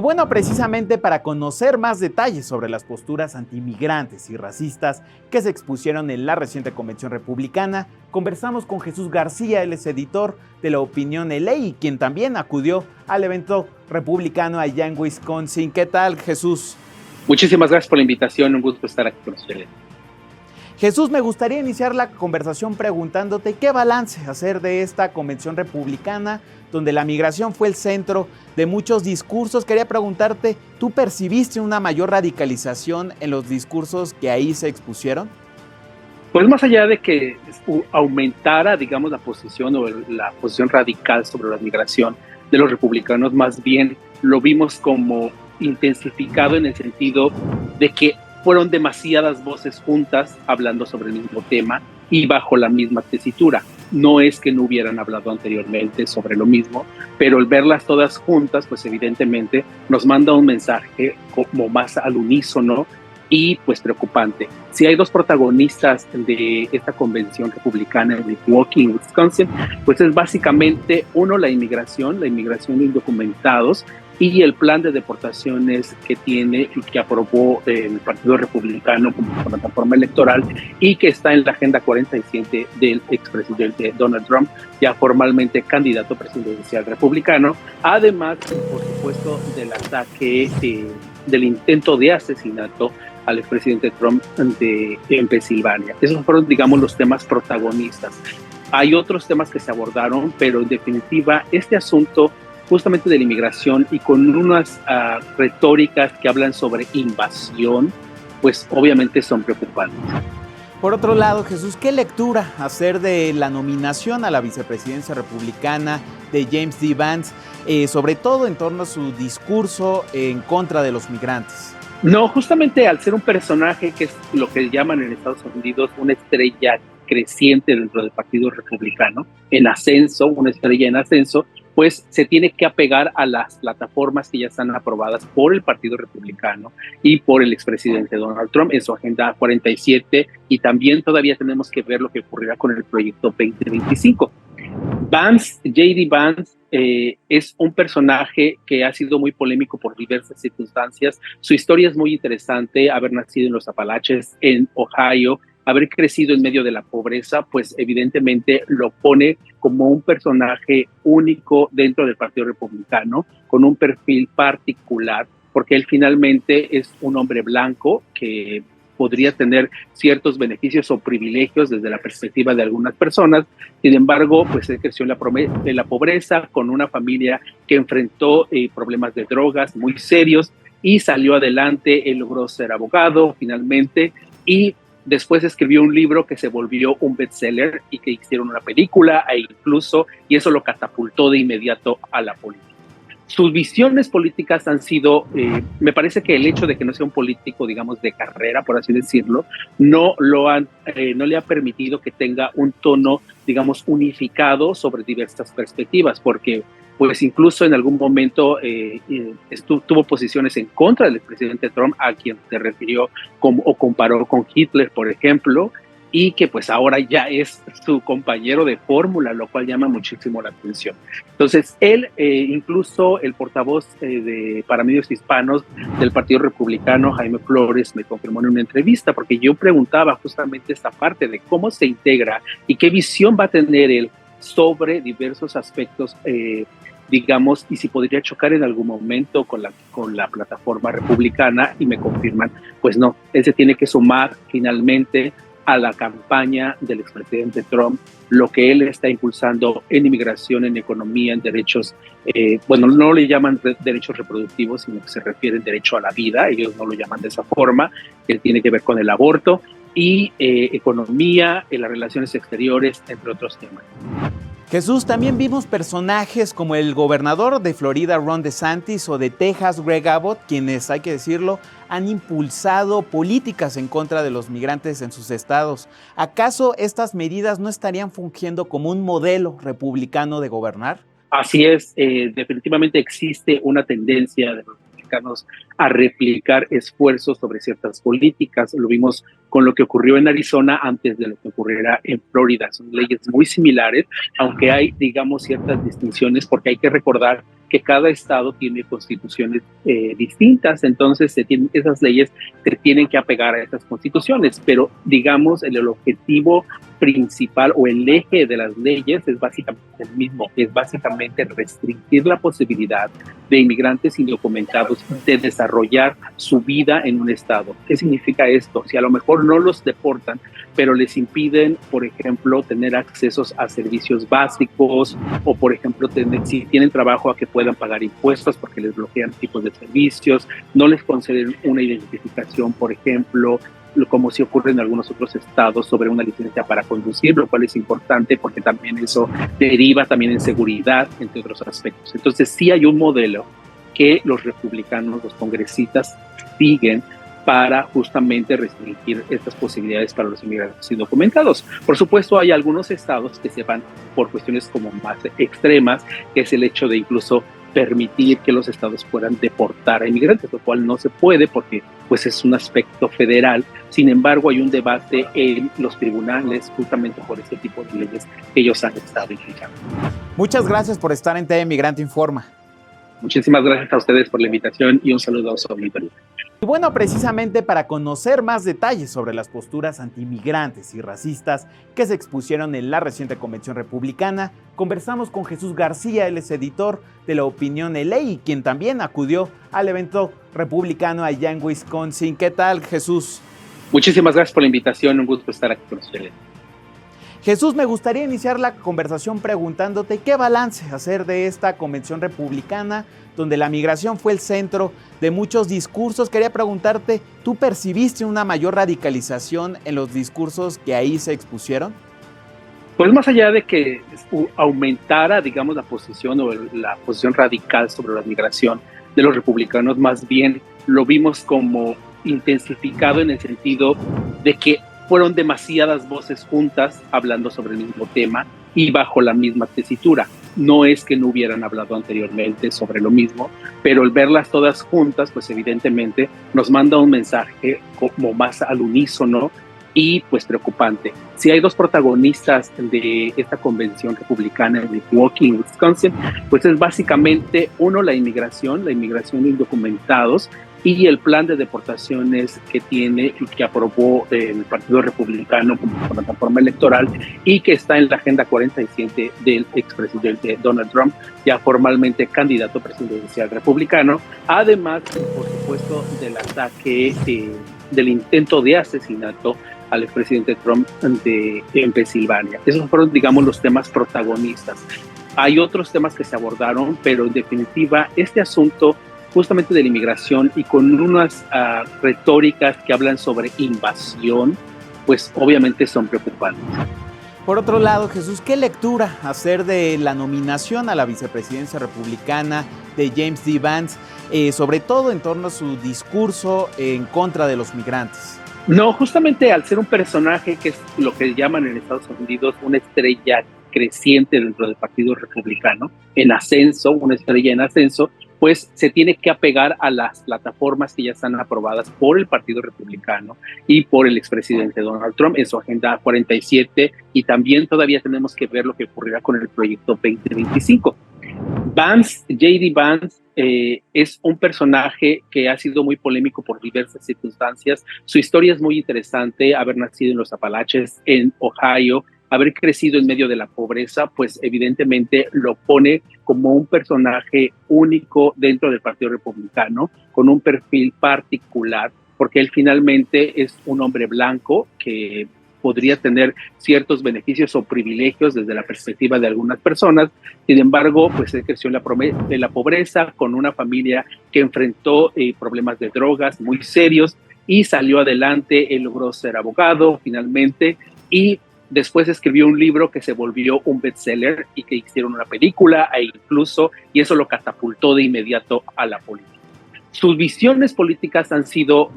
Bueno, precisamente para conocer más detalles sobre las posturas antimigrantes y racistas que se expusieron en la reciente convención republicana, conversamos con Jesús García, él es editor de La Opinión LA y quien también acudió al evento republicano allá en Wisconsin. ¿Qué tal, Jesús? Muchísimas gracias por la invitación, un gusto estar aquí con ustedes. Jesús, me gustaría iniciar la conversación preguntándote qué balance hacer de esta convención republicana, donde la migración fue el centro de muchos discursos. Quería preguntarte, ¿tú percibiste una mayor radicalización en los discursos que ahí se expusieron? Pues más allá de que aumentara, digamos, la posición o la posición radical sobre la migración de los republicanos, más bien lo vimos como intensificado en el sentido de que fueron demasiadas voces juntas hablando sobre el mismo tema y bajo la misma tesitura. No es que no hubieran hablado anteriormente sobre lo mismo, pero el verlas todas juntas, pues evidentemente nos manda un mensaje como más al unísono y pues preocupante. Si hay dos protagonistas de esta convención republicana en Milwaukee, Wisconsin, pues es básicamente uno, la inmigración de indocumentados, y el plan de deportaciones que tiene y que aprobó el Partido Republicano como plataforma electoral y que está en la Agenda 47 del expresidente Donald Trump, ya formalmente candidato presidencial republicano, además, por supuesto, del ataque, del intento de asesinato al expresidente Trump en Pensilvania. Esos fueron, digamos, los temas protagonistas. Hay otros temas que se abordaron, pero en definitiva, este asunto justamente de la inmigración y con unas retóricas que hablan sobre invasión, pues obviamente son preocupantes. Por otro lado, Jesús, ¿qué lectura hacer de la nominación a la vicepresidencia republicana de James D. Vance, sobre todo en torno a su discurso en contra de los migrantes? No, justamente al ser un personaje que es lo que llaman en Estados Unidos una estrella creciente dentro del Partido Republicano, en ascenso, una estrella en ascenso, pues se tiene que apegar a las plataformas que ya están aprobadas por el Partido Republicano y por el expresidente Donald Trump en su Agenda 47, y también todavía tenemos que ver lo que ocurrirá con el proyecto 2025. J.D. Vance es un personaje que ha sido muy polémico por diversas circunstancias. Su historia es muy interesante, haber nacido en los Apalaches, en Ohio, haber crecido en medio de la pobreza, pues evidentemente lo pone como un personaje único dentro del Partido Republicano, con un perfil particular, porque él finalmente es un hombre blanco que podría tener ciertos beneficios o privilegios desde la perspectiva de algunas personas. Sin embargo, pues él creció en la pobreza, con una familia que enfrentó problemas de drogas muy serios y salió adelante. Él logró ser abogado finalmente y después escribió un libro que se volvió un bestseller y que hicieron una película y eso lo catapultó de inmediato a la política. Sus visiones políticas han sido, me parece que el hecho de que no sea un político, digamos, de carrera, por así decirlo, no le ha permitido que tenga un tono, digamos, unificado sobre diversas perspectivas, porque pues incluso en algún momento tuvo posiciones en contra del presidente Trump, a quien se refirió o comparó con Hitler, por ejemplo, y que pues ahora ya es su compañero de fórmula, lo cual llama muchísimo la atención. Entonces, él, incluso el portavoz para medios hispanos del Partido Republicano, Jaime Flores, me confirmó en una entrevista, porque yo preguntaba justamente esta parte de cómo se integra y qué visión va a tener él sobre diversos aspectos, digamos, y si podría chocar en algún momento con la plataforma republicana, y me confirman, pues no, él se tiene que sumar finalmente a la campaña del expresidente Trump, lo que él está impulsando en inmigración, en economía, en derechos, bueno, no le llaman derechos reproductivos, sino que se refieren derecho a la vida, ellos no lo llaman de esa forma, que tiene que ver con el aborto, y economía, en las relaciones exteriores, entre otros temas. Jesús, también vimos personajes como el gobernador de Florida, Ron DeSantis, o de Texas, Greg Abbott, quienes, hay que decirlo, han impulsado políticas en contra de los migrantes en sus estados. ¿Acaso estas medidas no estarían fungiendo como un modelo republicano de gobernar? Así es, definitivamente existe una tendencia de los republicanos a replicar esfuerzos sobre ciertas políticas. Lo vimos con lo que ocurrió en Arizona antes de lo que ocurriera en Florida. Son leyes muy similares, aunque hay, digamos, ciertas distinciones, porque hay que recordar que cada estado tiene constituciones distintas, entonces esas leyes se tienen que apegar a esas constituciones, pero digamos el objetivo principal o el eje de las leyes es básicamente el mismo, es básicamente restringir la posibilidad de inmigrantes indocumentados de desarrollar su vida en un estado. ¿Qué significa esto? Si a lo mejor no los deportan, pero les impiden, por ejemplo, tener accesos a servicios básicos o, por ejemplo, si tienen trabajo, a que puedan pagar impuestos porque les bloquean tipos de servicios, no les conceden una identificación, por ejemplo, como si ocurre en algunos otros estados, sobre una licencia para conducir, lo cual es importante porque también eso deriva también en seguridad, entre otros aspectos. Entonces sí hay un modelo que los republicanos, los congresistas, siguen para justamente restringir estas posibilidades para los inmigrantes indocumentados. Por supuesto, hay algunos estados que se van por cuestiones como más extremas, que es el hecho de incluso permitir que los estados puedan deportar a inmigrantes, lo cual no se puede porque pues es un aspecto federal. Sin embargo, hay un debate en los tribunales justamente por este tipo de leyes que ellos han estado implicando. Muchas gracias por estar en TV Migrante Informa. Muchísimas gracias a ustedes por la invitación y un saludo a su auditorio. Y bueno, precisamente para conocer más detalles sobre las posturas antimigrantes y racistas que se expusieron en la reciente convención republicana, conversamos con Jesús García, él es editor de La Opinión LA y quien también acudió al evento republicano allá en Wisconsin. ¿Qué tal, Jesús? Muchísimas gracias por la invitación, un gusto estar aquí con ustedes. Jesús, me gustaría iniciar la conversación preguntándote qué balance hacer de esta convención republicana, donde la migración fue el centro de muchos discursos. Quería preguntarte, ¿tú percibiste una mayor radicalización en los discursos que ahí se expusieron? Pues más allá de que aumentara, digamos, la posición o la posición radical sobre la migración de los republicanos, más bien lo vimos como intensificado en el sentido de que fueron demasiadas voces juntas hablando sobre el mismo tema y bajo la misma tesitura. No es que no hubieran hablado anteriormente sobre lo mismo, pero el verlas todas juntas, pues evidentemente nos manda un mensaje como más al unísono y pues preocupante. Si hay dos protagonistas de esta convención republicana en Milwaukee, Wisconsin, pues es básicamente uno, la inmigración de indocumentados, y el plan de deportaciones que tiene y que aprobó el Partido Republicano como plataforma electoral y que está en la Agenda 47 del expresidente Donald Trump, ya formalmente candidato presidencial republicano, además, por supuesto, del ataque, del intento de asesinato al expresidente Trump en Pensilvania. Esos fueron, digamos, los temas protagonistas. Hay otros temas que se abordaron, pero en definitiva, este asunto justamente de la inmigración y con unas retóricas que hablan sobre invasión, pues obviamente son preocupantes. Por otro lado, Jesús, ¿qué lectura hacer de la nominación a la vicepresidencia republicana de James D. Vance, sobre todo en torno a su discurso en contra de los migrantes? No, justamente al ser un personaje que es lo que llaman en Estados Unidos una estrella creciente dentro del Partido Republicano, en ascenso, una estrella en ascenso, pues se tiene que apegar a las plataformas que ya están aprobadas por el Partido Republicano y por el expresidente Donald Trump en su Agenda 47, y también todavía tenemos que ver lo que ocurrirá con el proyecto 2025. J.D. Vance es un personaje que ha sido muy polémico por diversas circunstancias. Su historia es muy interesante, haber nacido en los Apalaches, en Ohio, haber crecido en medio de la pobreza, pues evidentemente lo pone como un personaje único dentro del Partido Republicano, con un perfil particular, porque él finalmente es un hombre blanco que podría tener ciertos beneficios o privilegios desde la perspectiva de algunas personas. Sin embargo, pues él creció en la pobreza, con una familia que enfrentó problemas de drogas muy serios y salió adelante. Él logró ser abogado finalmente y después escribió un libro que se volvió un bestseller y que hicieron una película y eso lo catapultó de inmediato a la política. Sus visiones políticas han sido,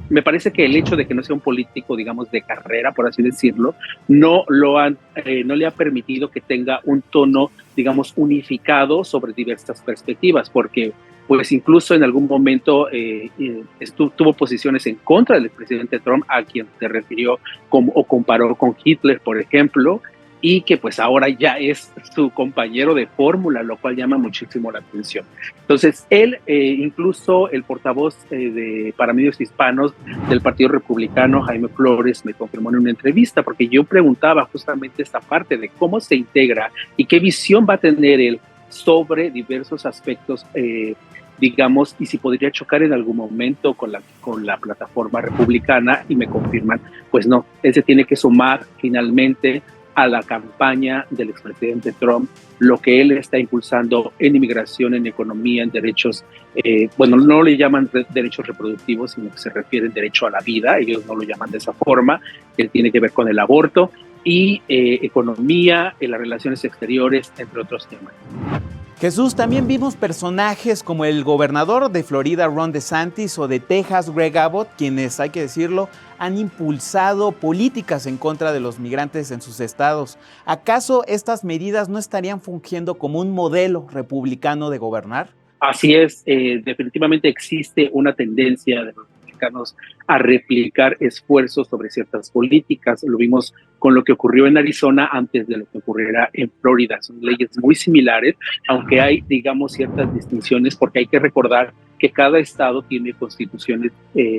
me parece que el hecho de que no sea un político, digamos, de carrera, por así decirlo, no le ha permitido que tenga un tono, digamos, unificado sobre diversas perspectivas, porque pues incluso en algún momento tuvo posiciones en contra del presidente Trump, a quien se refirió o comparó con Hitler, por ejemplo, y que pues ahora ya es su compañero de fórmula, lo cual llama muchísimo la atención. Entonces, él, incluso el portavoz para medios hispanos del Partido Republicano, Jaime Flores, me confirmó en una entrevista, porque yo preguntaba justamente esta parte de cómo se integra y qué visión va a tener él sobre diversos aspectos, digamos, y si podría chocar en algún momento con la plataforma republicana, y me confirman, pues no, él se tiene que sumar finalmente a la campaña del expresidente Trump, lo que él está impulsando en inmigración, en economía, en derechos, bueno, no le llaman derechos reproductivos, sino que se refieren derecho a la vida, ellos no lo llaman de esa forma, que tiene que ver con el aborto, y economía, las relaciones exteriores, entre otros temas. Jesús, también vimos personajes como el gobernador de Florida, Ron DeSantis, o de Texas, Greg Abbott, quienes, hay que decirlo, han impulsado políticas en contra de los migrantes en sus estados. ¿Acaso estas medidas no estarían fungiendo como un modelo republicano de gobernar? Así es, definitivamente existe una tendencia de los republicanos a replicar esfuerzos sobre ciertas políticas. Lo vimos con lo que ocurrió en Arizona antes de lo que ocurriera en Florida. Son leyes muy similares, aunque hay, digamos, ciertas distinciones, porque hay que recordar que cada estado tiene constituciones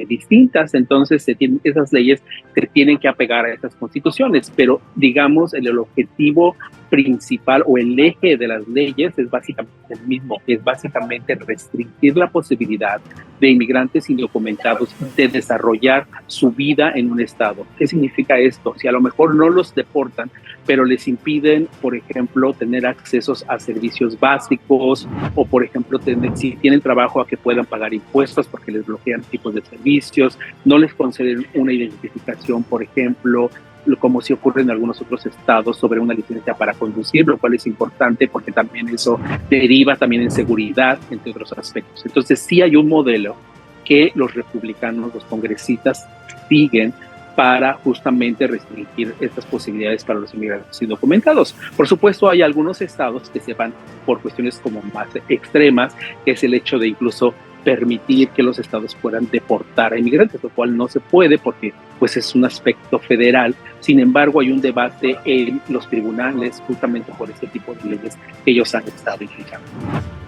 distintas, entonces esas leyes se tienen que apegar a esas constituciones, pero digamos el objetivo principal o el eje de las leyes es básicamente el mismo, es básicamente restringir la posibilidad de inmigrantes indocumentados de desarrollar su vida en un estado. ¿Qué significa esto? Si a lo mejor no los deportan, pero les impiden, por ejemplo, tener accesos a servicios básicos, o por ejemplo, si tienen trabajo, a que puedan pagar impuestos porque les bloquean tipos de servicios, no les conceden una identificación, por ejemplo, como si ocurre en algunos otros estados, sobre una licencia para conducir, lo cual es importante porque también eso deriva también en seguridad, entre otros aspectos. Entonces sí hay un modelo que los republicanos, los congresistas, siguen para justamente restringir estas posibilidades para los inmigrantes indocumentados. Por supuesto, hay algunos estados que se van por cuestiones como más extremas, que es el hecho de incluso permitir que los estados puedan deportar a inmigrantes, lo cual no se puede porque pues es un aspecto federal. Sin embargo, hay un debate en los tribunales justamente por este tipo de leyes que ellos han estado implicando.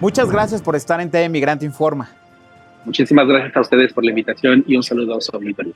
Muchas gracias por estar en TV Migrante Informa. Muchísimas gracias a ustedes por la invitación y un saludo a su auditoría.